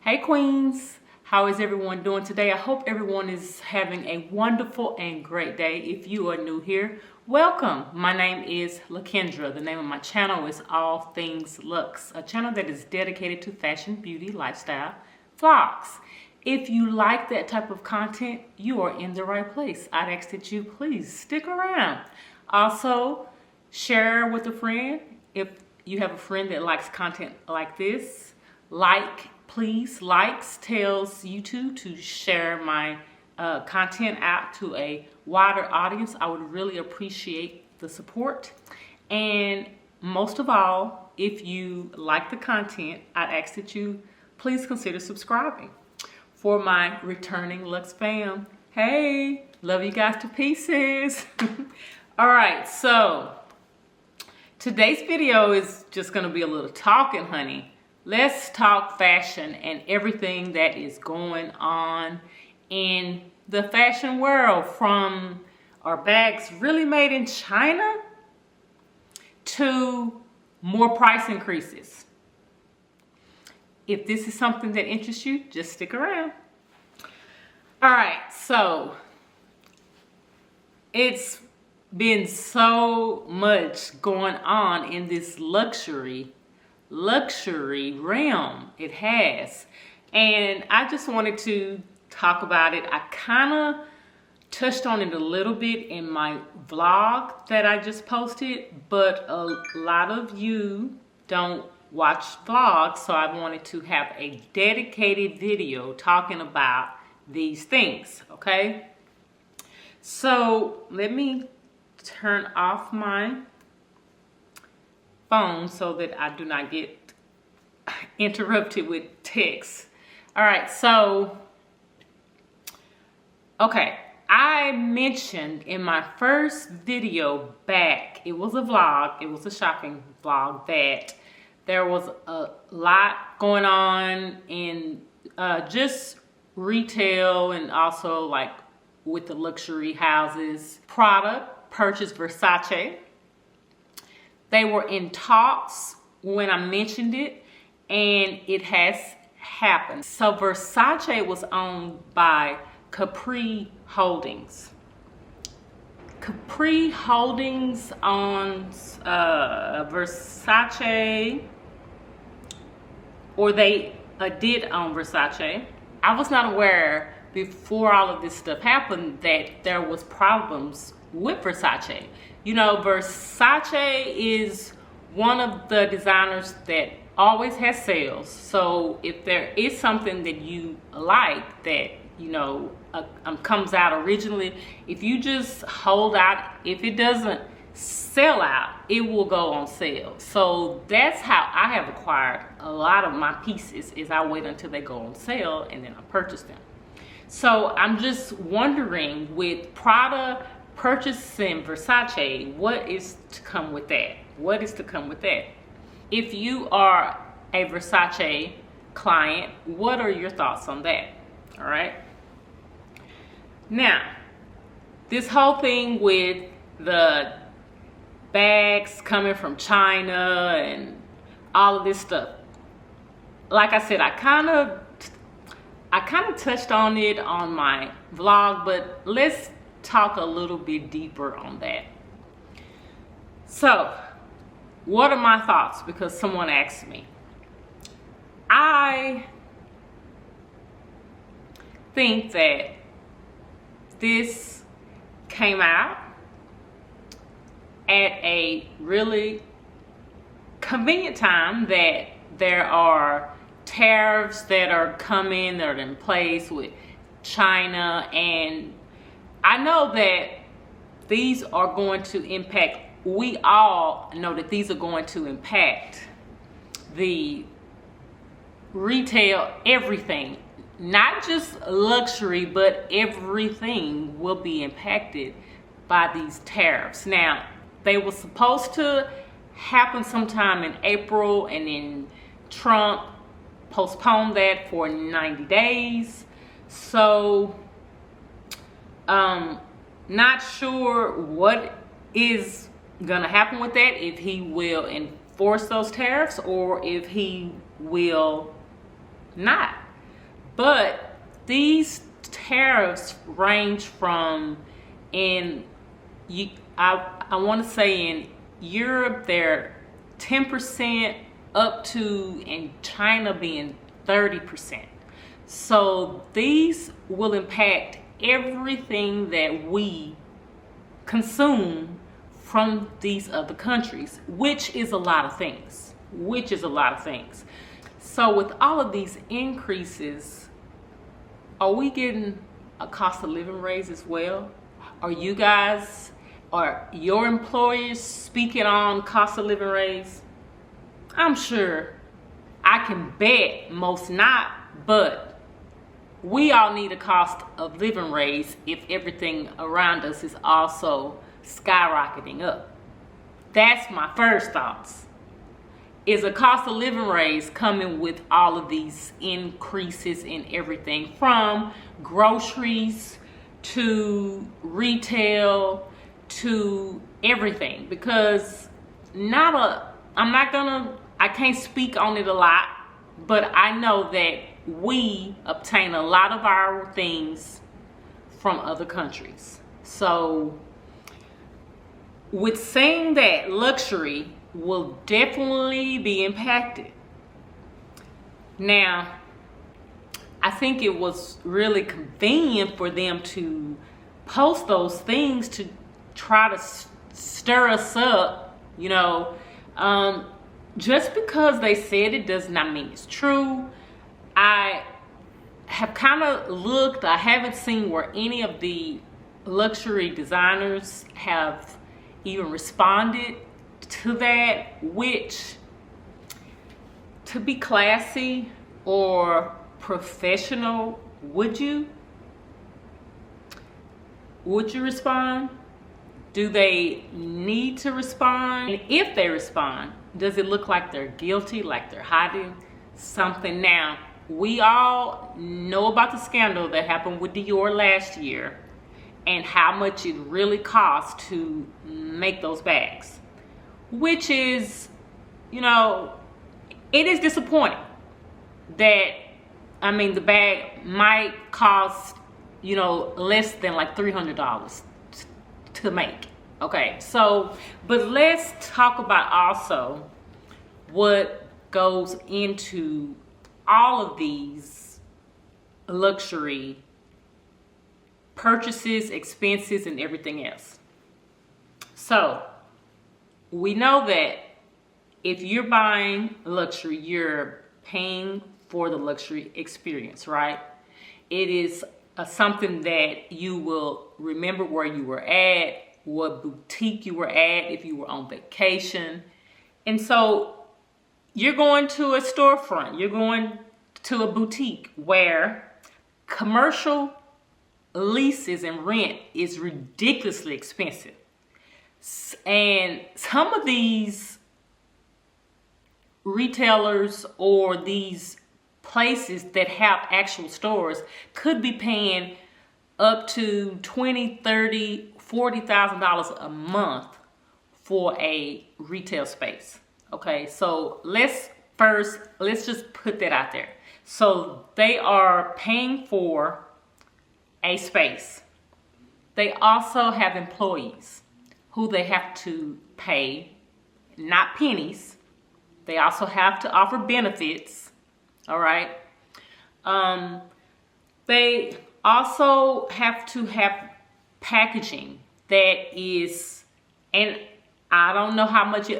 Hey Queens, how is everyone doing today? I hope everyone is having a wonderful and great day. If you are new here, welcome. My name is Lakendra. The name of my channel is All Things Luxe, a channel that is dedicated to fashion, beauty, lifestyle, vlogs. If you like that type of content, you are in the right place. I'd ask that you please stick around. Also, share with a friend. If you have a friend that likes content like this, please likes tells YouTube to share my content out to a wider audience. I would really appreciate the support. And most of all, if you like the content, I'd ask that you please consider subscribing. For my returning Luxe fam, hey, love you guys to pieces. All right, so today's video is just gonna be a little talking, honey. Let's talk fashion and everything that is going on in the fashion world, from our bags really made in China to more price increases. If this is something that interests you, just stick around. All right, so it's been so much going on in this luxury realm. It has, and I just wanted to talk about it. I kind of touched on it a little bit in my vlog that I just posted, but a lot of you don't watch vlogs, so I wanted to have a dedicated video talking about these things. Okay, so let me turn off my phone so that I do not get interrupted with text. All right, so okay, I mentioned in my first video back, it was a vlog, it was a shopping vlog, that there was a lot going on in just retail and also like with the luxury houses. Prada purchased Versace. They were in talks when I mentioned it, and it has happened. So Versace was owned by Capri Holdings. Capri Holdings owns Versace, or they did own Versace. I was not aware before all of this stuff happened that there was problems with Versace. You know, Versace is one of the designers that always has sales. So if there is something that you like that, you know, comes out originally, if you just hold out, if it doesn't sell out, it will go on sale. So that's how I have acquired a lot of my pieces, is I wait until they go on sale and then I purchase them. So I'm just wondering, with Prada purchasing Versace, what is to come with that? What is to come with that? If you are a Versace client, what are your thoughts on that? All right. Now, this whole thing with the bags coming from China and all of this stuff, like I said, I kind of touched on it on my vlog, but let's talk a little bit deeper on that. So, what are my thoughts? Because someone asked me. I think that this came out at a really convenient time, that there are tariffs that are coming, that are in place with China, and I know that these are going to impact, we all know that these are going to impact the retail, everything, not just luxury, but everything will be impacted by these tariffs. Now, they were supposed to happen sometime in April, and then Trump postponed that for 90 days. So, not sure what is gonna happen with that, if he will enforce those tariffs or if he will not. But these tariffs range from I want to say in Europe they're 10% up to, in China being 30%. So these will impact everything that we consume from these other countries, which is a lot of things. So with all of these increases, are we getting a cost of living raise as well? Are you guys, are your employers speaking on cost of living raise? I'm sure, I can bet most not, but we all need a cost of living raise if everything around us is also skyrocketing up. That's my first thoughts. Is a cost of living raise coming with all of these increases in everything from groceries to retail to everything? Because I can't speak on it a lot, but I know that we obtain a lot of our things from other countries. So with saying that, luxury will definitely be impacted. Now, I think it was really convenient for them to post those things to try to stir us up, just because they said it does not mean it's true. I have kind of looked, I haven't seen where any of the luxury designers have even responded to that, which, to be classy or professional, would you respond? Do they need to respond? And if they respond, does it look like they're guilty, like they're hiding something? Now, we all know about the scandal that happened with Dior last year and how much it really cost to make those bags, which is, it is disappointing that, the bag might cost, less than like $300 to make. Okay, so, but let's talk about also what goes into all of these luxury purchases, expenses, and everything else. So we know that if you're buying luxury, you're paying for the luxury experience, right? It is something that you will remember where you were at, what boutique you were at, if you were on vacation. And so you're going to a storefront, you're going to a boutique where commercial leases and rent is ridiculously expensive. And some of these retailers or these places that have actual stores could be paying up to $20,000, $30,000, $40,000 a month for a retail space. Okay, so let's just put that out there. So they are paying for a space. They also have employees who they have to pay, not pennies. They also have to offer benefits. All right. They also have to have packaging that is, and I don't know how much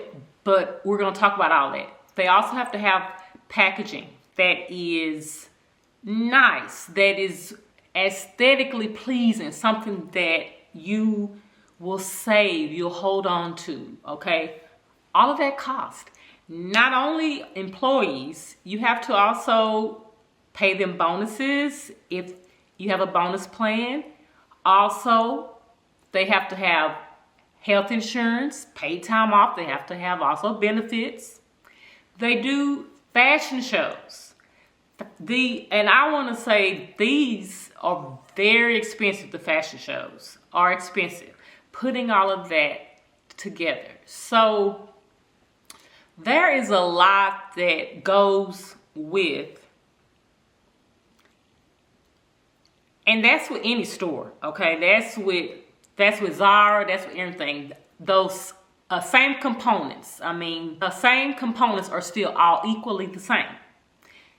but we're going to talk about all that. They also have to have packaging that is nice, that is aesthetically pleasing, something that you will save, you'll hold on to, okay? All of that cost. Not only employees, you have to also pay them bonuses if you have a bonus plan. Also, they have to have health insurance, paid time off. They have to have also benefits. They do fashion shows. And I want to say these are very expensive. The fashion shows are expensive. Putting all of that together. So there is a lot that goes with And that's with any store, okay? That's with Zara, that's with everything. Those same components. I mean, the same components are still all equally the same.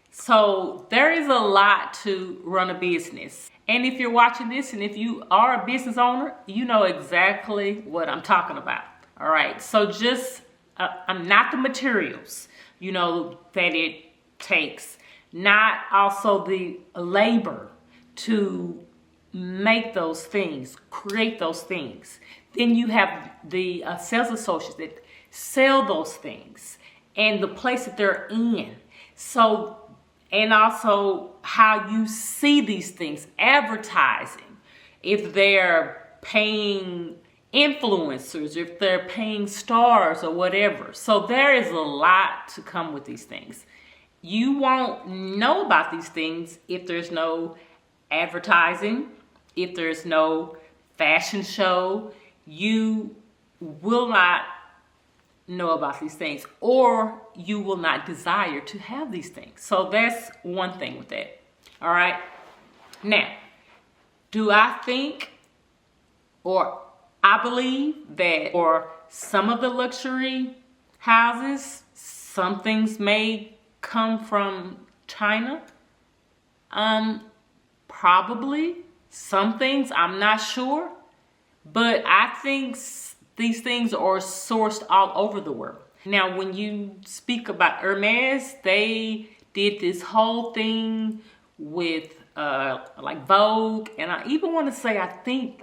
So there is a lot to run a business. And if you're watching this and if you are a business owner, you know exactly what I'm talking about. All right. So just, I'm not the materials, you know, that it takes, not also the labor to make those things, create those things. Then you have the sales associates that sell those things and the place that they're in. So, and also how you see these things, advertising, if they're paying influencers, if they're paying stars or whatever. So there is a lot to come with these things. You won't know about these things if there's no advertising, if there's no fashion show. You will not know about these things, or you will not desire to have these things. So that's one thing with that. All right. Now, do I think, or I believe that for some of the luxury houses, some things may come from China? Probably. Some things, I'm not sure. But I think these things are sourced all over the world. Now, when you speak about Hermes, they did this whole thing with like Vogue. And I even want to say, I think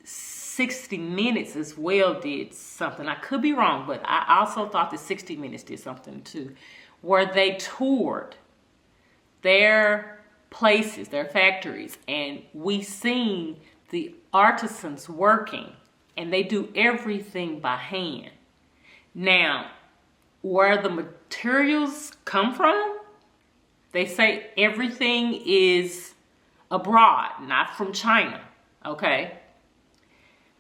60 Minutes as well did something. I could be wrong, but I also thought that 60 Minutes did something too, where they toured their places, their factories, and we seen the artisans working, and they do everything by hand. Now, where the materials come from, they say everything is abroad, not from China, okay?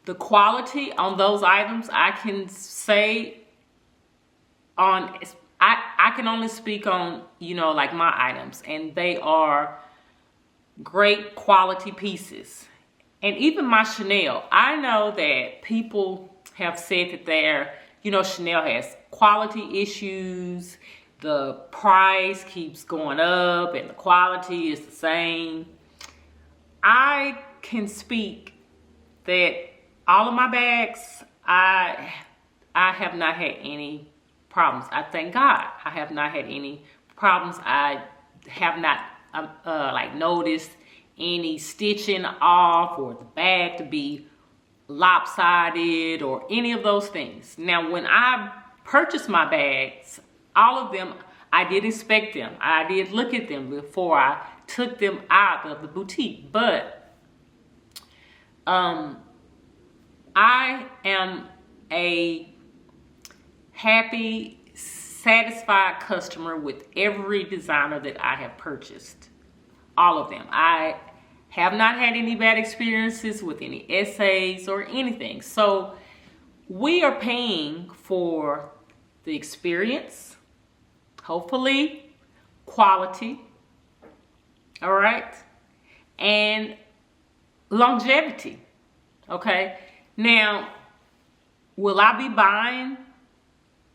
The quality on those items, I can say on, I can only speak on, you know, like my items, and they are great quality pieces. And even my Chanel, I know that people have said that they're, you know, Chanel has quality issues. The price keeps going up and the quality is the same. I can speak that all of my bags, I have not had any problems. I thank God I have not had any problems. I have not like noticed any stitching off or the bag to be lopsided or any of those things. Now, when I purchased my bags, all of them, I did inspect them. I did look at them before I took them out of the boutique. But I am a happy, satisfied customer with every designer that I have purchased. All of them. I have not had any bad experiences with any essays or anything. So we are paying for the experience, hopefully quality, all right, and longevity, okay? Now, will I be buying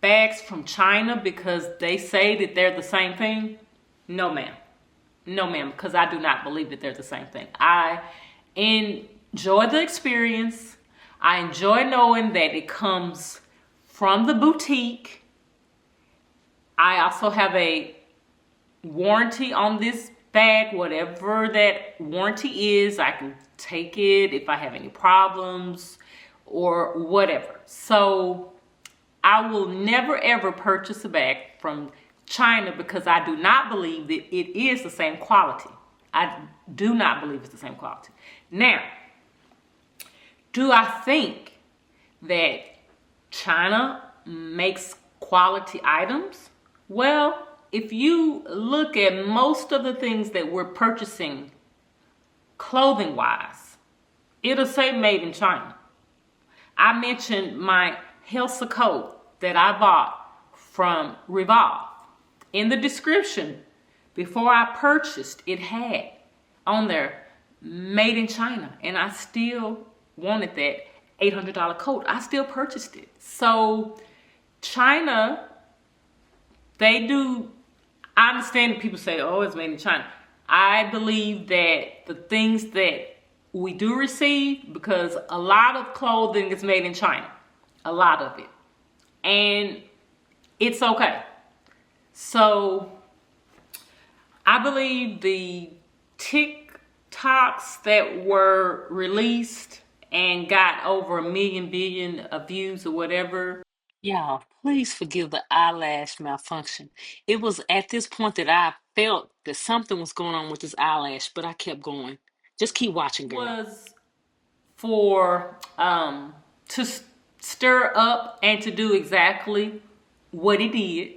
bags from China because they say that they're the same thing? No, ma'am. No, ma'am, because I do not believe that they're the same thing. I enjoy the experience. I enjoy knowing that it comes from the boutique. I also have a warranty on this bag, whatever that warranty is. I can take it if I have any problems or whatever. So I will never ever purchase a bag from China because I do not believe that it is the same quality. I do not believe it's the same quality. Now, do I think that China makes quality items? Well, if you look at most of the things that we're purchasing clothing-wise, it'll say made in China. I mentioned my Helsa coat that I bought from Revolve. In the description, before I purchased, it had on there made in China, and I still wanted that $800 coat. I still purchased it. So China, they do, I understand that people say, oh, it's made in China. I believe that the things that we do receive, because a lot of clothing is made in China, a lot of it, and it's okay. So I believe the TikToks that were released and got over 1 billion of views or whatever. Y'all, please forgive the eyelash malfunction. It was at this point that I felt that something was going on with this eyelash, but I kept going. Just keep watching, girl. Was for to stir up and to do exactly what it did.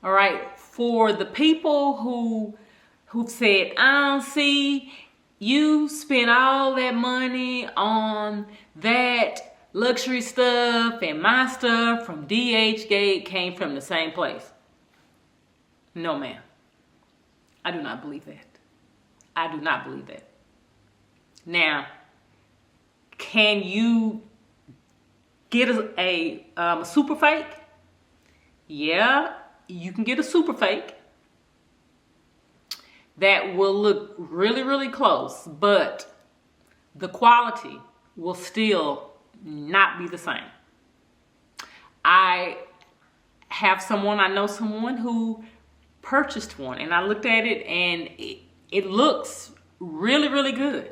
All right, for the people who said, see, you spent all that money on that luxury stuff, and my stuff from DH Gate came from the same place. No, ma'am. I do not believe that. I do not believe that. Now, can you get a super fake? Yeah, you can get a super fake that will look really, really close, but the quality will still not be the same. I know someone who purchased one, and I looked at it, and it looks really, really good.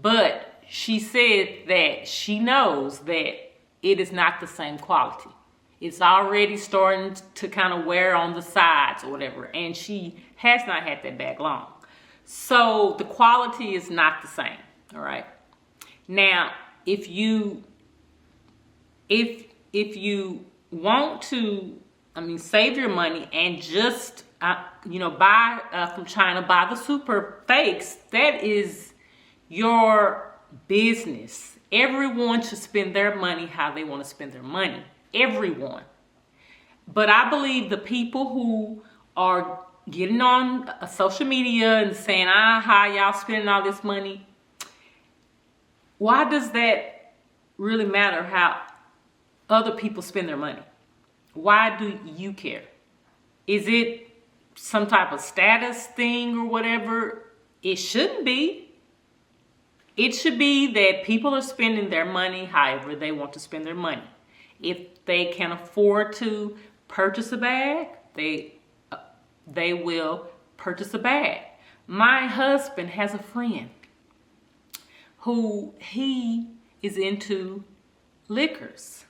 But she said that she knows that it is not the same quality. It's already starting to kind of wear on the sides or whatever, and she has not had that bag long. So the quality is not the same, all right? Now, if you want to, save your money and just, buy from China, buy the super fakes, that is your business. Everyone should spend their money how they want to spend their money. Everyone. But I believe the people who are getting on social media and saying, how y'all spending all this money, why does that really matter how other people spend their money? Why do you care? Is it some type of status thing or whatever? It shouldn't be. It should be that people are spending their money however they want to spend their money. If they can afford to purchase a bag, they will purchase a bag. My husband has a friend who he is into liquors.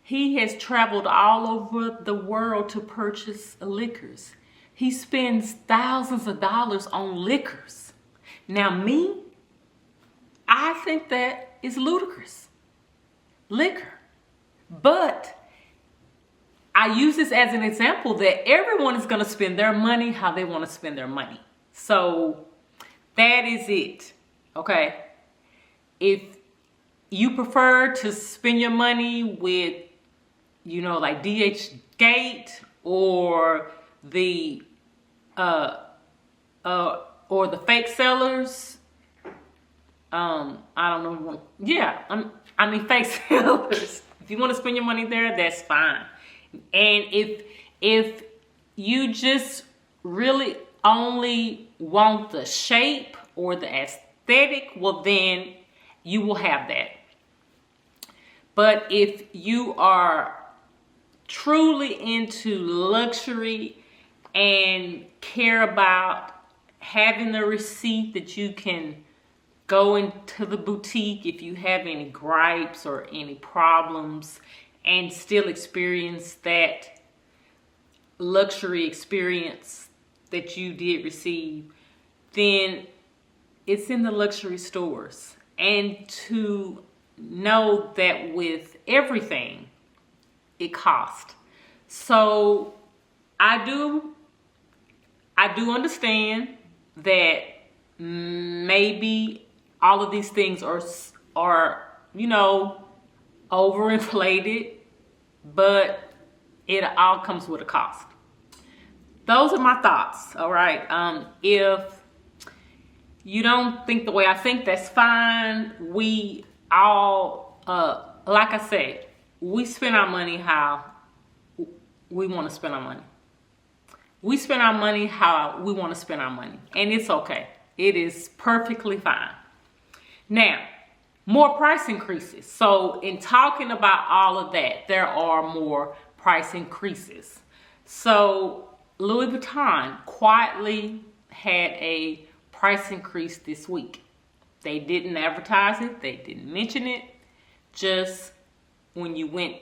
He has traveled all over the world to purchase liquors. He spends thousands of dollars on liquors. Now me, I think that is ludicrous. Liquor. But I use this as an example that everyone is going to spend their money how they want to spend their money. So that is it. Okay. If you prefer to spend your money with, like DH Gate or the fake sellers, I don't know. Yeah, fake sellers. If you want to spend your money there, that's fine. And if you just really only want the shape or the aesthetic, well then you will have that. But if you are truly into luxury and care about having the receipt that you can go into the boutique if you have any gripes or any problems and still experience that luxury experience that you did receive, then it's in the luxury stores. And to know that with everything, it costs. So I do understand that maybe all of these things are overinflated, but it all comes with a cost. Those are my thoughts. All right. If you don't think the way I think, that's fine. We all, like I said, we spend our money how we want to spend our money. We spend our money how we want to spend our money. And it's okay. It is perfectly fine. Now, more price increases. So in talking about all of that, there are more price increases. So Louis Vuitton quietly had a price increase this week. They didn't advertise it. They didn't mention it. Just when you went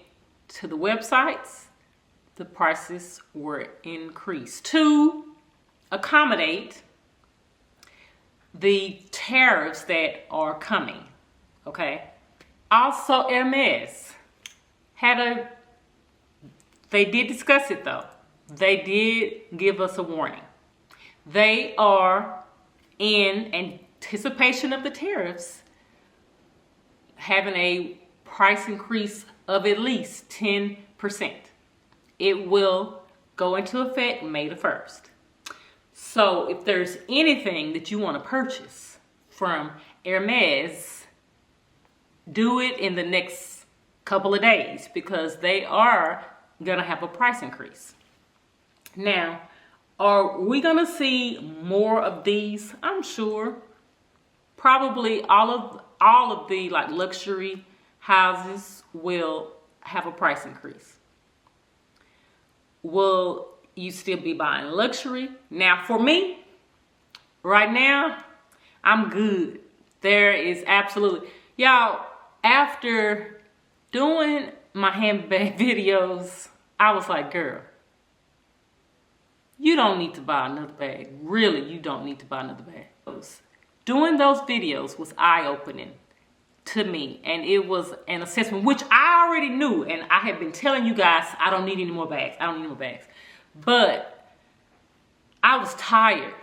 to the websites, the prices were increased to accommodate the tariffs that are coming. Okay. Also, Hermes they did discuss it though. They did give us a warning. They are, in anticipation of the tariffs, having a price increase of at least 10%. It will go into effect May the 1st. So if there's anything that you want to purchase from Hermes, do it in the next couple of days, because they are going to have a price increase. Now, are we going to see more of these? I'm sure. Probably all of the like luxury houses will have a price increase. Will you still be buying luxury? Now, for me, right now, I'm good. There is absolutely, y'all, after doing my handbag videos, I was like, girl, you don't need to buy another bag. Really, you don't need to buy another bag. Doing those videos was eye-opening to me, and it was an assessment, which I already knew, and I had been telling you guys, I don't need any more bags. I don't need any more bags. But I was tired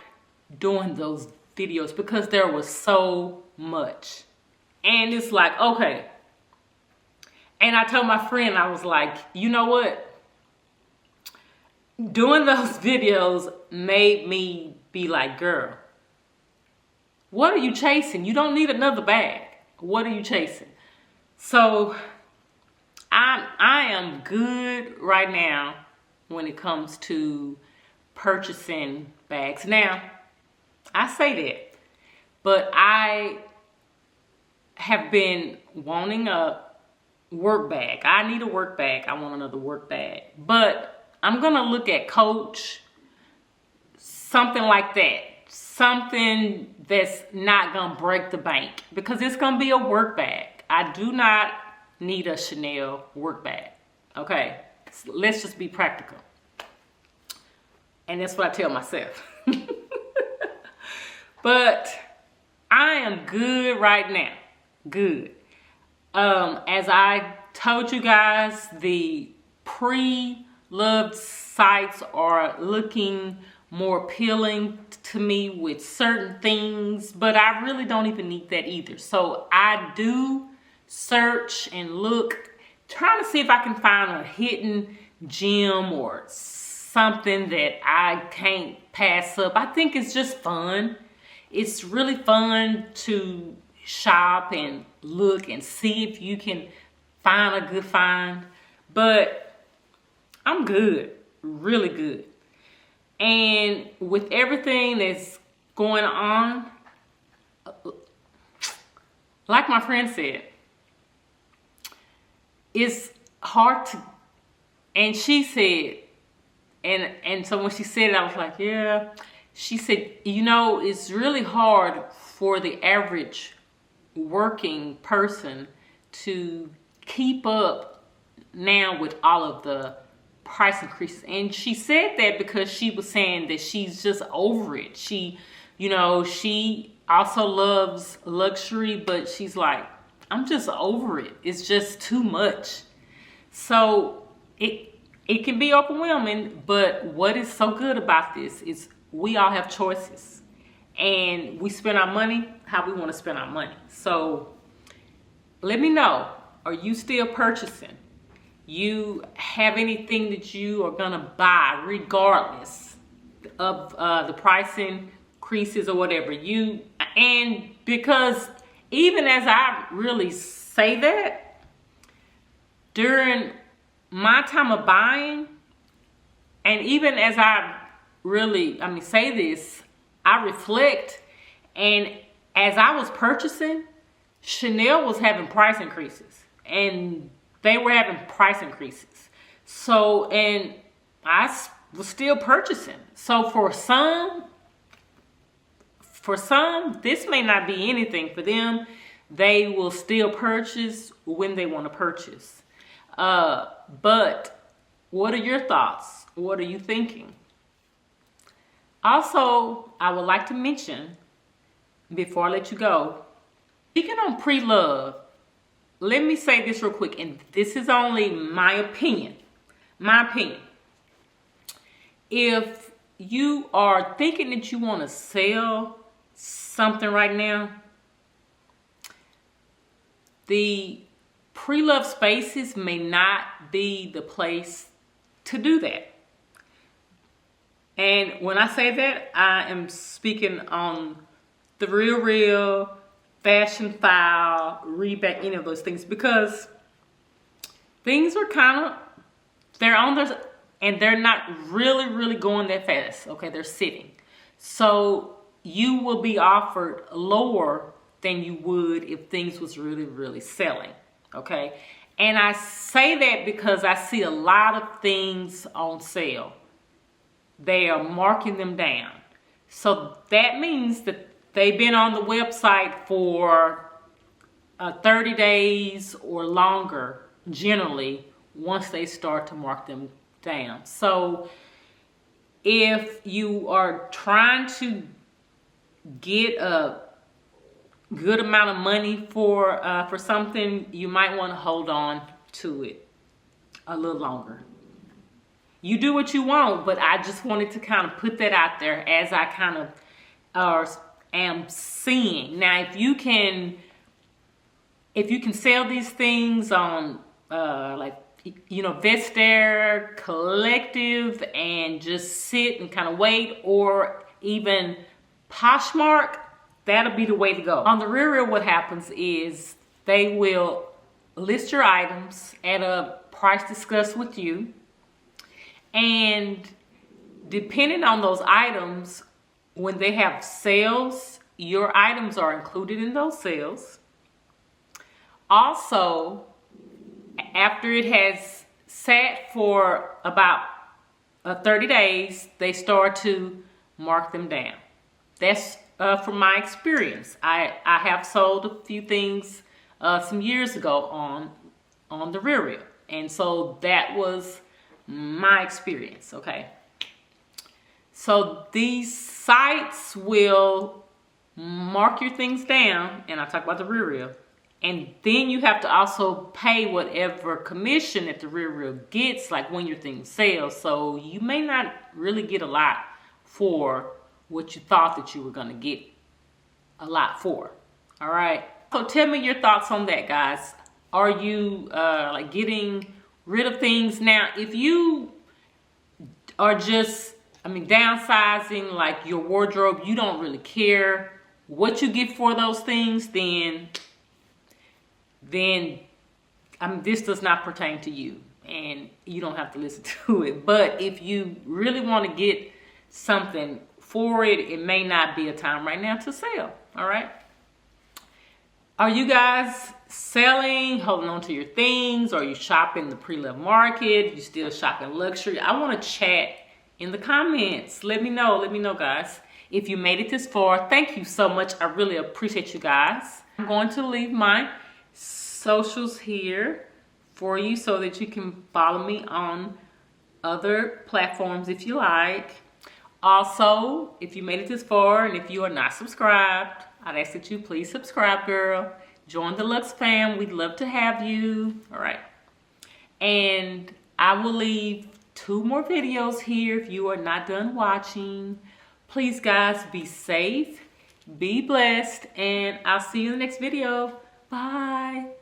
doing those videos because there was so much. And it's like, okay. And I told my friend, I was like, you know what? Doing those videos made me be like, girl, what are you chasing? You don't need another bag. What are you chasing? So I am good right now when it comes to purchasing bags. Now, I say that, but I have been wanting a work bag. I need a work bag. I want another work bag. But I'm going to look at Coach, something like that. Something that's not going to break the bank, because it's going to be a work bag. I do not need a Chanel work bag. Okay, so let's just be practical. And that's what I tell myself. But I am good right now. Good. As I told you guys, the pre-loved sites are looking more appealing to me with certain things, but I really don't even need that either. So I do search and look, trying to see if I can find a hidden gem or something that I can't pass up. I think it's just fun. It's really fun to shop and look and see if you can find a good find. But I'm good, really good. And with everything that's going on, like my friend said, it's hard to, and she said, and so when she said it, I was like, yeah. She said, you know, it's really hard for the average working person to keep up now with all of the price increases. And she said that because she was saying that she's just over it. She, you know, she also loves luxury, but she's like, I'm just over it. It's just too much. So it can be overwhelming, but what is so good about this is we all have choices, and we spend our money how we want to spend our money. So let me know, are you still purchasing? You have anything that you are gonna buy regardless of the price increases or whatever? And because even as I really say that, during my time of buying, and even as I really, say this, I reflect, and as I was purchasing, Chanel was having price increases, and they were having price increases. So, and I was still purchasing. So for some, this may not be anything for them. They will still purchase when they want to purchase. But what are your thoughts? What are you thinking? Also, I would like to mention, before I let you go, speaking on pre-love, let me say this real quick, and this is only my opinion. My opinion. If you are thinking that you want to sell something right now, the pre-love spaces may not be the place to do that. And when I say that, I am speaking on the Real, Fashion File, Reback, any of those things, because things are kind of, they're on their, and they're not really going that fast. Okay, they're sitting. So you will be offered lower than you would if things was really selling. Okay, and I say that because I see a lot of things on sale. They are marking them down. So that means that they've been on the website for 30 days or longer, generally, once they start to mark them down. So if you are trying to get a good amount of money for something, you might want to hold on to it a little longer. You do what you want, but I just wanted to kind of put that out there as I kind of am seeing. Now, if you can sell these things on Vestair, Collective, and just sit and kind of wait, or even Poshmark, that'll be the way to go. On the Real, what happens is they will list your items at a price discussed with you, and depending on those items, when they have sales, your items are included in those sales. Also, after it has sat for about 30 days, they start to mark them down. That's from my experience. I have sold a few things some years ago on the Real, and so that was my experience. Okay, so these sites will mark your things down, and I talk about the Real, and then you have to also pay whatever commission that the Real gets, like when your thing sells. So you may not really get a lot for what you thought that you were going to get a lot for. All right, so tell me your thoughts on that, guys. Are you like getting rid of things? Now, if you are just, downsizing like your wardrobe, you don't really care what you get for those things, then this does not pertain to you, and you don't have to listen to it. But if you really want to get something for it, it may not be a time right now to sell. All right. Are you guys selling, holding on to your things? Are you shopping the pre-love market? You still shopping luxury? I want to chat in the comments. Let me know, guys. If you made it this far, thank you so much. I really appreciate you guys. I'm going to leave my socials here for you so that you can follow me on other platforms if you like. Also, if you made it this far and if you are not subscribed, I'd ask that you please subscribe, girl. Join the Luxe fam. We'd love to have you. All right. And I will leave 2 more videos here if you are not done watching. Please, guys, be safe, be blessed, and I'll see you in the next video. Bye.